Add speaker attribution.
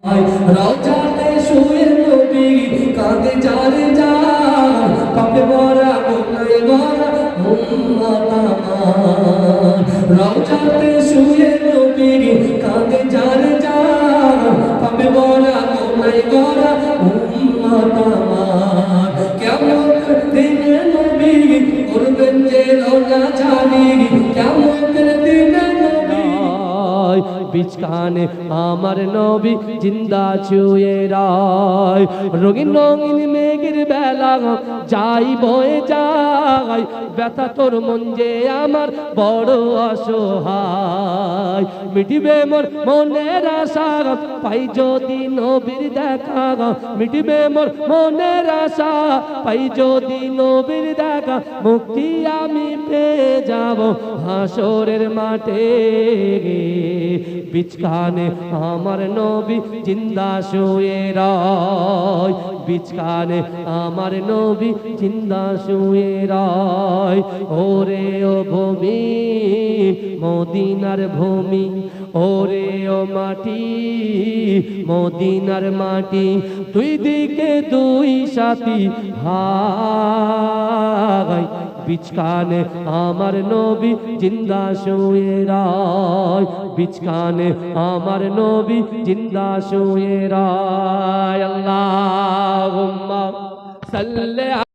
Speaker 1: রওজাতে শুয়ে নবী কাঁদে যারে যার পাপে ভরা গুনাহে ভরা উম্মত আমার রওজাতে শুয়ে নবী কাঁদে যারে যার পাপে ভরা গুনাহে ভরা উম্মত আমার কেমন দিনে নবী করবেন যে না জানি কেমন দিনে নবী বিচকানে আমার নবী জিন্দা ছুঁয়ে রায় রঙিন রঙিন মেঘের বেলা যাই বয়ে যায় ব্যথা তোর মন যে আমার বড় অসহায় মিটিবে মোর মনের আশা পাই যদি নবীর দেখা মিটিবে মোর মনের আশা পাই যদি নবীর দেখা মুক্তি আমি পেয়ে যাব হাসরের মাঠে বিচকানে আমার নবী জিন্দা শুয়ে রায় বিচকানে আমার নবী জিন্দা শুয়ে রায় ওরে ও ভূমি মদিনার ভূমি ওরে ও মাটি মদিনার মাটি দুই দিকে দুই সাথী ভাই বিচকানে আমার নবী জিন্দা শুয়ে রায় বিচকানে আমার নবী জিন্দা শুয়ে রায় আল্লাহুম্মা সাল্লি